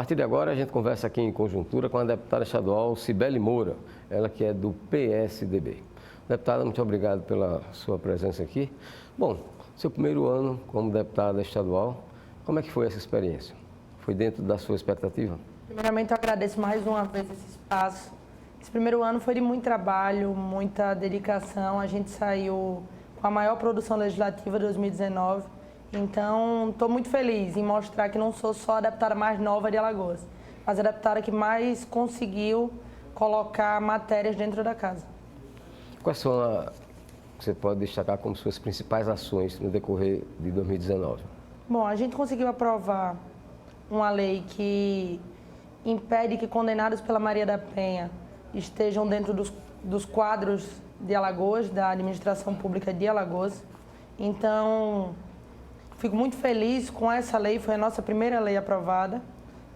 partir de agora, a gente conversa aqui em conjuntura com a deputada estadual Cibele Moura, ela que é do PSDB. Deputada, muito obrigado pela sua presença aqui. Bom, seu primeiro ano como deputada estadual, como é que foi essa experiência? Foi dentro da sua expectativa? Primeiramente, eu agradeço mais uma vez esse espaço. Esse primeiro ano foi de muito trabalho, muita dedicação. A gente saiu com a maior produção legislativa de 2019. Então, estou muito feliz em mostrar que não sou só a deputada mais nova de Alagoas, mas a deputada que mais conseguiu colocar matérias dentro da casa. Quais são você pode destacar como suas principais ações no decorrer de 2019? Bom, a gente conseguiu aprovar uma lei que impede que condenados pela Maria da Penha estejam dentro dos quadros de Alagoas, da administração pública de Alagoas. Então, fico muito feliz com essa lei, foi a nossa primeira lei aprovada.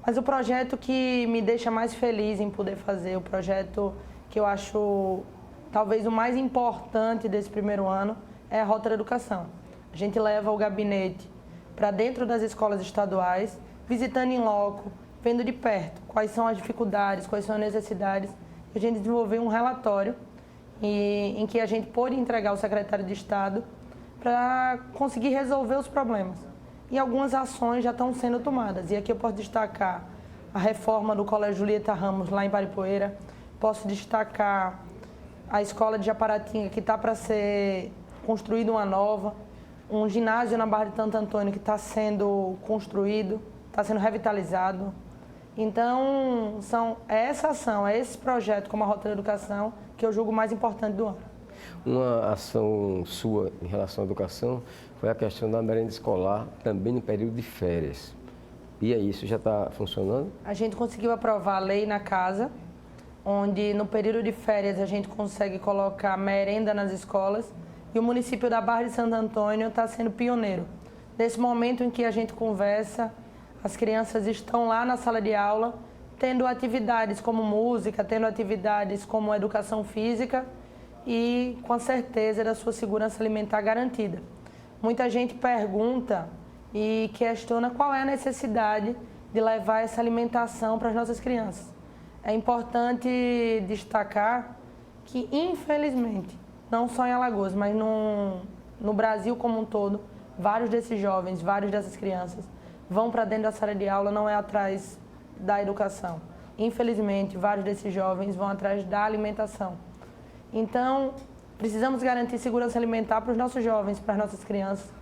Mas o projeto que me deixa mais feliz em poder fazer, o projeto que eu acho talvez o mais importante desse primeiro ano, é a Rota da Educação. A gente leva o gabinete para dentro das escolas estaduais, visitando em loco, vendo de perto quais são as dificuldades, quais são as necessidades. A gente desenvolveu um relatório em que a gente pôde entregar ao secretário de Estado para conseguir resolver os problemas. E algumas ações já estão sendo tomadas. E aqui eu posso destacar a reforma do Colégio Julieta Ramos, lá em Paripoeira. Posso destacar a escola de Japaratinga, que está para ser construída uma nova. Um ginásio na Barra de Santo Antônio, que está sendo construído, está sendo revitalizado. Então, essa ação, é esse projeto como a Rota da Educação que eu julgo mais importante do ano. Uma ação sua em relação à educação foi a questão da merenda escolar, também no período de férias. E aí, isso já está funcionando? A gente conseguiu aprovar a lei na casa, onde no período de férias a gente consegue colocar merenda nas escolas, e o município da Barra de Santo Antônio está sendo pioneiro. Nesse momento em que a gente conversa, as crianças estão lá na sala de aula, tendo atividades como música, tendo atividades como educação física e com a certeza da sua segurança alimentar garantida. Muita gente pergunta e questiona qual é a necessidade de levar essa alimentação para as nossas crianças. É importante destacar que, infelizmente, não só em Alagoas, mas no Brasil como um todo, vários desses jovens, várias dessas crianças vão para dentro da sala de aula, não é atrás da educação. Infelizmente, vários desses jovens vão atrás da alimentação. Então, precisamos garantir segurança alimentar para os nossos jovens, para as nossas crianças.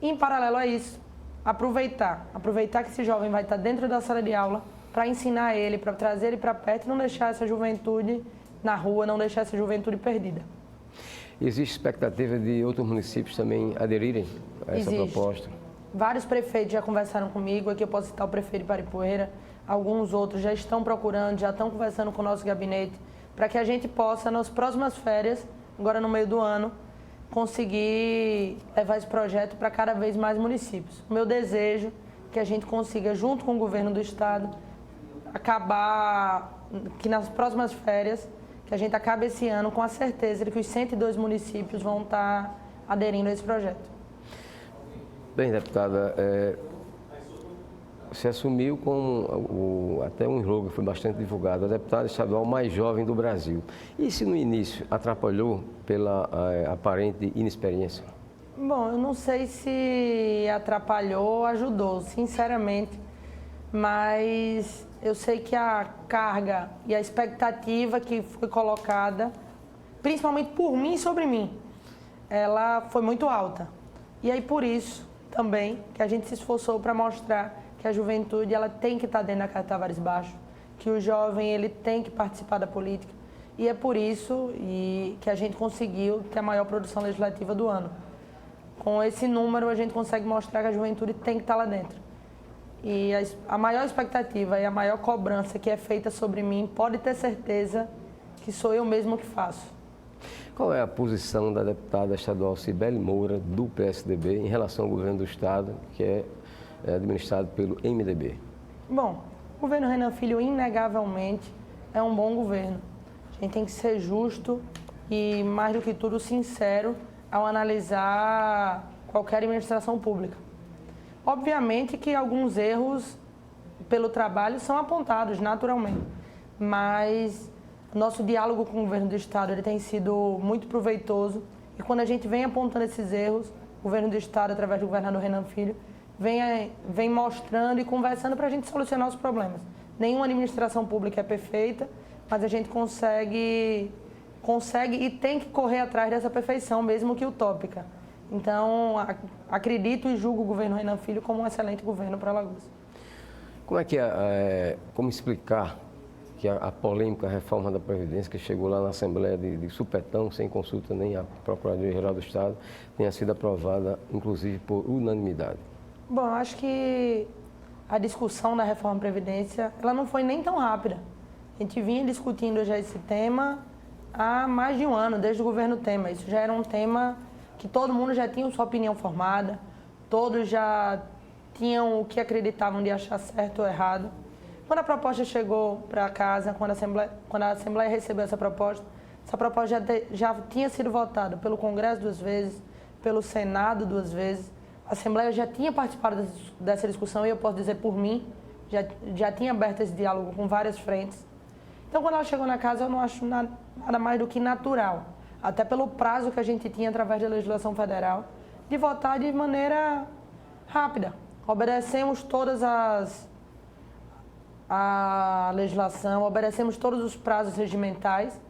E, em paralelo a isso, aproveitar que esse jovem vai estar dentro da sala de aula para ensinar ele, para trazer ele para perto e não deixar essa juventude na rua, não deixar essa juventude perdida. Existe expectativa de outros municípios também aderirem a essa proposta? Vários prefeitos já conversaram comigo, aqui eu posso citar o prefeito de Paripoeira, alguns outros já estão procurando, já estão conversando com o nosso gabinete, para que a gente possa, nas próximas férias, agora no meio do ano, conseguir levar esse projeto para cada vez mais municípios. O meu desejo é que a gente consiga, junto com o governo do estado, acabar, que nas próximas férias, que a gente acabe esse ano com a certeza de que os 102 municípios vão estar aderindo a esse projeto. Bem, deputada, você assumiu com até um slogan que foi bastante divulgado, a deputada estadual mais jovem do Brasil. E se no início atrapalhou pela aparente inexperiência? Bom, eu não sei se atrapalhou ou ajudou, sinceramente, mas eu sei que a carga e a expectativa que foi colocada, principalmente por mim e sobre mim, ela foi muito alta. E aí, por isso, também, que a gente se esforçou para mostrar que a juventude ela tem que estar dentro da Casa Tavares Baixo, que o jovem ele tem que participar da política. E é por isso que a gente conseguiu ter a maior produção legislativa do ano. Com esse número, a gente consegue mostrar que a juventude tem que estar lá dentro. E a maior expectativa e a maior cobrança que é feita sobre mim, pode ter certeza que sou eu mesmo que faço. Qual é a posição da deputada estadual Cibele Moura, do PSDB, em relação ao governo do estado, que é administrado pelo MDB? Bom, o governo Renan Filho, inegavelmente, é um bom governo. A gente tem que ser justo e, mais do que tudo, sincero ao analisar qualquer administração pública. Obviamente que alguns erros pelo trabalho são apontados naturalmente, mas nosso diálogo com o governo do estado ele tem sido muito proveitoso e quando a gente vem apontando esses erros, o governo do estado, através do governador Renan Filho, vem mostrando e conversando para a gente solucionar os problemas. Nenhuma administração pública é perfeita, mas a gente consegue e tem que correr atrás dessa perfeição, mesmo que utópica. Então, acredito e julgo o governo Renan Filho como um excelente governo para Alagoas. Como é que como explicar que a polêmica reforma da Previdência, que chegou lá na Assembleia de supetão, sem consulta nem a Procuradoria-Geral do Estado, tenha sido aprovada, inclusive, por unanimidade? Bom, eu acho que a discussão da reforma da Previdência, ela não foi nem tão rápida. A gente vinha discutindo já esse tema há mais de um ano, desde o governo Temer. Isso já era um tema que todo mundo já tinha sua opinião formada, todos já tinham o que acreditavam de achar certo ou errado. Quando a proposta chegou para casa, quando a Assembleia recebeu essa proposta já tinha sido votada pelo Congresso 2 vezes, pelo Senado 2 vezes. A Assembleia já tinha participado dessa discussão e eu posso dizer por mim, já tinha aberto esse diálogo com várias frentes. Então, quando ela chegou na casa, eu não acho nada mais do que natural, até pelo prazo que a gente tinha através da legislação federal, de votar de maneira rápida. Obedecemos todas a legislação, obedecemos todos os prazos regimentais,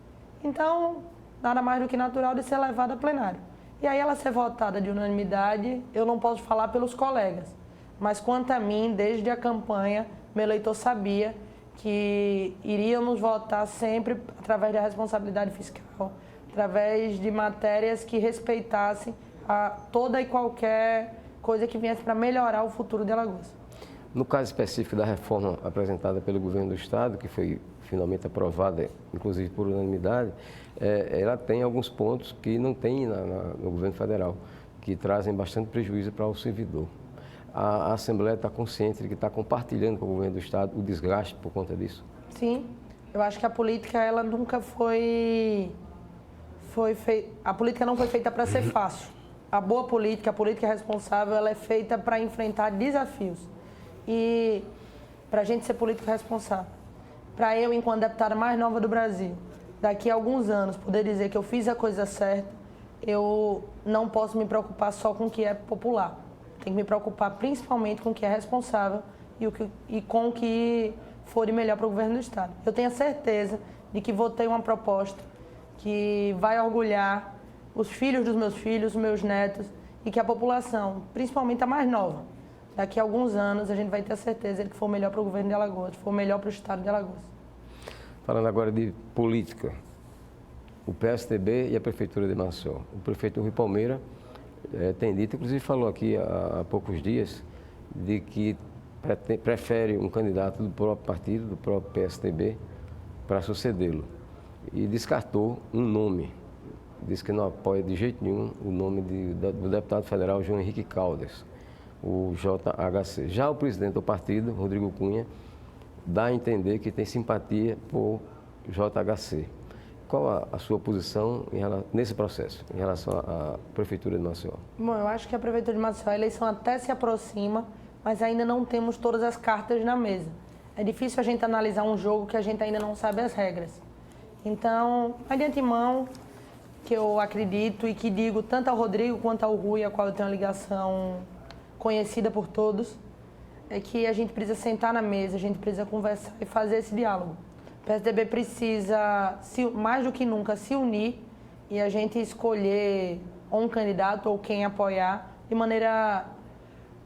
então, nada mais do que natural de ser levada a plenário. E aí ela ser votada de unanimidade, eu não posso falar pelos colegas, mas quanto a mim, desde a campanha, meu eleitor sabia que iríamos votar sempre através da responsabilidade fiscal, através de matérias que respeitassem toda e qualquer coisa que viesse para melhorar o futuro de Alagoas. No caso específico da reforma apresentada pelo governo do Estado, que foi finalmente aprovada, inclusive por unanimidade, ela tem alguns pontos que não tem no governo federal, que trazem bastante prejuízo para o servidor. A Assembleia está consciente de que está compartilhando com o governo do Estado o desgaste por conta disso? Sim, eu acho que a política ela nunca foi feita. A política não foi feita para ser fácil. A boa política, a política responsável, ela é feita para enfrentar desafios. E para a gente ser político responsável, para eu, enquanto deputada mais nova do Brasil, daqui a alguns anos, poder dizer que eu fiz a coisa certa, eu não posso me preocupar só com o que é popular. Tenho que me preocupar principalmente com o que é responsável e com o que for de melhor para o governo do Estado. Eu tenho a certeza de que vou ter uma proposta que vai orgulhar os filhos dos meus filhos, os meus netos, e que a população, principalmente a mais nova, daqui a alguns anos a gente vai ter a certeza de que for melhor para o governo de Alagoas, for melhor para o Estado de Alagoas. Falando agora de política, o PSDB e a Prefeitura de Maceió. O prefeito Rui Palmeira tem dito, inclusive falou aqui há poucos dias, de que prefere um candidato do próprio partido, do próprio PSDB, para sucedê-lo. E descartou um nome. Diz que não apoia de jeito nenhum o nome do deputado federal João Henrique Caldas, o JHC. Já o presidente do partido, Rodrigo Cunha, dá a entender que tem simpatia por JHC. Qual a sua posição nesse processo, em relação à Prefeitura de Maceió? Bom, eu acho que a Prefeitura de Maceió, a eleição até se aproxima, mas ainda não temos todas as cartas na mesa. É difícil a gente analisar um jogo que a gente ainda não sabe as regras. Então, de antemão, que eu acredito e que digo tanto ao Rodrigo quanto ao Rui, a qual eu tenho uma ligação conhecida por todos, é que a gente precisa sentar na mesa, a gente precisa conversar e fazer esse diálogo. O PSDB precisa, mais do que nunca, se unir e a gente escolher um candidato ou quem apoiar de maneira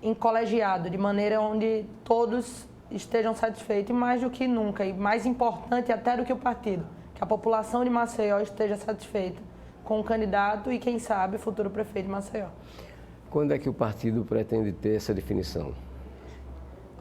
em colegiado, de maneira onde todos estejam satisfeitos, e mais do que nunca, e mais importante até do que o partido, que a população de Maceió esteja satisfeita com o candidato e, quem sabe, o futuro prefeito de Maceió. Quando é que o partido pretende ter essa definição?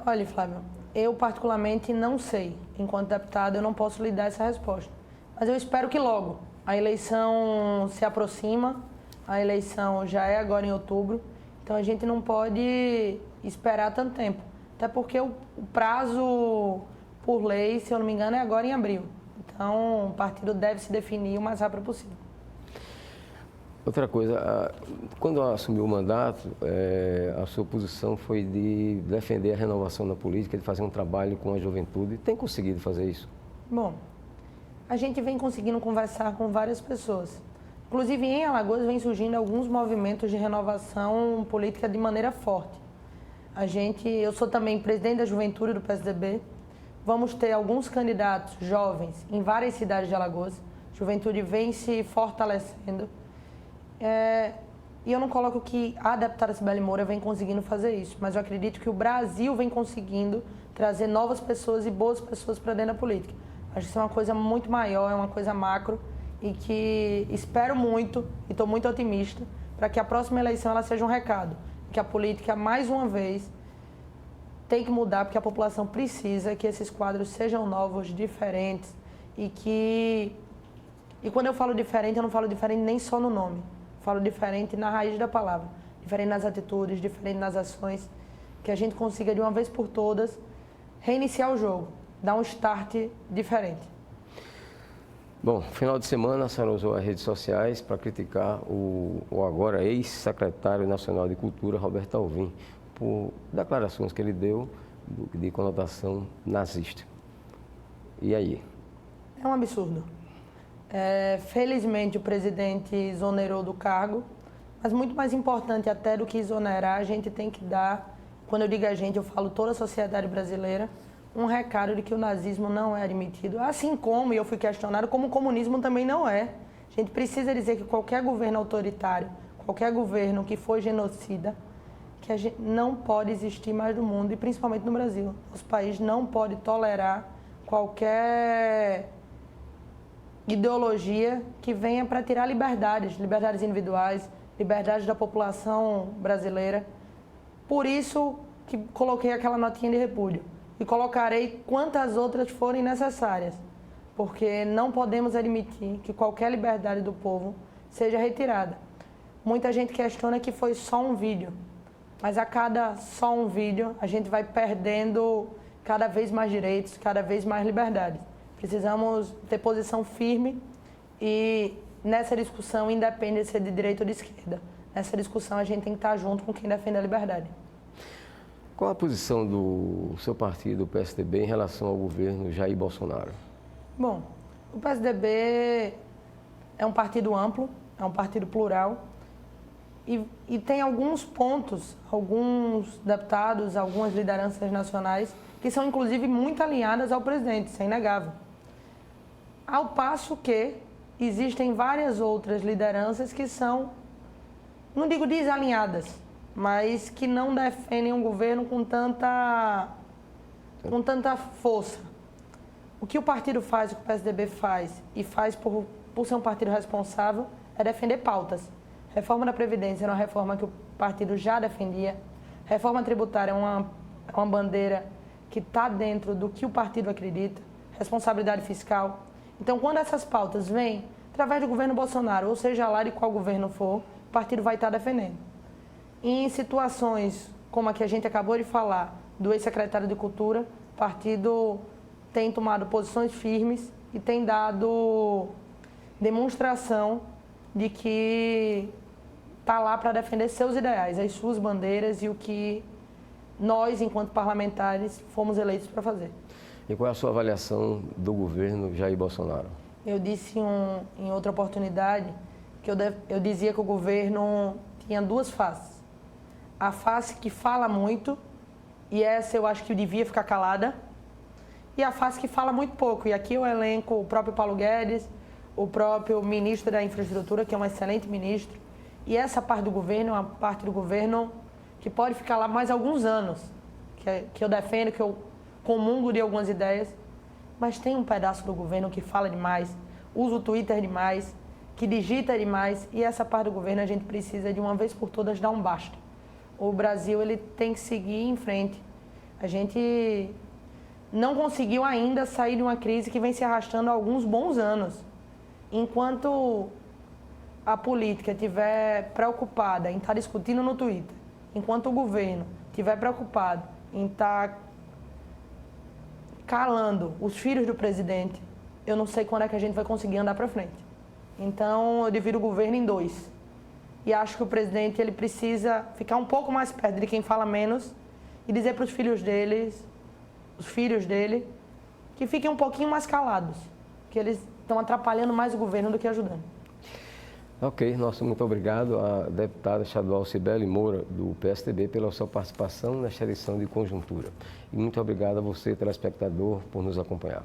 Olha, Flávio, eu particularmente não sei. Enquanto deputado, eu não posso lhe dar essa resposta. Mas eu espero que logo. A eleição se aproxima, a eleição já é agora em outubro, então a gente não pode esperar tanto tempo. Até porque o prazo, por lei, se eu não me engano, é agora em abril. Então, o partido deve se definir o mais rápido possível. Outra coisa, quando assumiu o mandato, a sua posição foi de defender a renovação na política, de fazer um trabalho com a juventude. Tem conseguido fazer isso? Bom, a gente vem conseguindo conversar com várias pessoas. Inclusive, em Alagoas, vem surgindo alguns movimentos de renovação política de maneira forte. Eu sou também presidente da juventude do PSDB. Vamos ter alguns candidatos jovens em várias cidades de Alagoas. A juventude vem se fortalecendo. E eu não coloco que a deputada Cibele Moura vem conseguindo fazer isso, mas eu acredito que o Brasil vem conseguindo trazer novas pessoas e boas pessoas para dentro da política. Acho que isso é uma coisa muito maior, é uma coisa macro e que espero muito e estou muito otimista para que a próxima eleição ela seja um recado, que a política, mais uma vez, tem que mudar porque a população precisa que esses quadros sejam novos, diferentes e quando eu falo diferente, eu não falo diferente nem só no nome. Falo diferente na raiz da palavra, diferente nas atitudes, diferente nas ações, que a gente consiga de uma vez por todas reiniciar o jogo, dar um start diferente. Bom, final de semana a senhora usou as redes sociais para criticar o agora ex-secretário nacional de Cultura, Roberto Alvim, por declarações que ele deu de conotação nazista. E aí? É um absurdo. Felizmente o presidente exonerou do cargo, mas muito mais importante até do que exonerar, a gente tem que dar, quando eu digo a gente, eu falo toda a sociedade brasileira, um recado de que o nazismo não é admitido, assim como, e eu fui questionado, como o comunismo também não é. A gente precisa dizer que qualquer governo autoritário, qualquer governo que for genocida, que a gente não pode existir mais no mundo, e principalmente no Brasil. Os países não podem tolerar qualquer ideologia que venha para tirar liberdades individuais, liberdades da população brasileira. Por isso que coloquei aquela notinha de repúdio e colocarei quantas outras forem necessárias, porque não podemos admitir que qualquer liberdade do povo seja retirada. Muita gente questiona que foi só um vídeo, mas a cada só um vídeo a gente vai perdendo cada vez mais direitos, cada vez mais liberdades. Precisamos ter posição firme e nessa discussão, independente de ser de direita ou de esquerda, nessa discussão a gente tem que estar junto com quem defende a liberdade. Qual a posição do seu partido, o PSDB, em relação ao governo Jair Bolsonaro? Bom, o PSDB é um partido amplo, é um partido plural e tem alguns pontos, alguns deputados, algumas lideranças nacionais que são inclusive muito alinhadas ao presidente, isso é inegável. Ao passo que existem várias outras lideranças que são, não digo desalinhadas, mas que não defendem um governo com tanta força. O que o partido faz, o que o PSDB faz, e faz por ser um partido responsável, é defender pautas. Reforma da Previdência era uma reforma que o partido já defendia. Reforma tributária é uma bandeira que está dentro do que o partido acredita. Responsabilidade fiscal. Então, quando essas pautas vêm, através do governo Bolsonaro, ou seja lá de qual governo for, o partido vai estar defendendo. Em situações como a que a gente acabou de falar, do ex-secretário de Cultura, o partido tem tomado posições firmes e tem dado demonstração de que está lá para defender seus ideais, as suas bandeiras e o que nós, enquanto parlamentares, fomos eleitos para fazer. E qual é a sua avaliação do governo Jair Bolsonaro? Eu disse em outra oportunidade que eu dizia que o governo tinha duas faces. A face que fala muito, e essa eu acho que devia ficar calada, e a face que fala muito pouco. E aqui eu elenco o próprio Paulo Guedes, o próprio ministro da Infraestrutura, que é um excelente ministro, e essa parte do governo é uma parte do governo que pode ficar lá mais alguns anos, que eu defendo, que eu comungo de algumas ideias, mas tem um pedaço do governo que fala demais, usa o Twitter demais, que digita demais, e essa parte do governo a gente precisa de uma vez por todas dar um basta. O Brasil ele tem que seguir em frente. A gente não conseguiu ainda sair de uma crise que vem se arrastando há alguns bons anos. Enquanto a política estiver preocupada em estar discutindo no Twitter, enquanto o governo estiver preocupado em estar calando os filhos do presidente, eu não sei quando é que a gente vai conseguir andar para frente. Então, eu divido o governo em dois. E acho que o presidente ele precisa ficar um pouco mais perto de quem fala menos e dizer para os filhos dele, que fiquem um pouquinho mais calados, que eles estão atrapalhando mais o governo do que ajudando. Ok, muito obrigado à deputada estadual Cibele Moura, do PSDB, pela sua participação nesta edição de Conjuntura. E muito obrigado a você, telespectador, por nos acompanhar.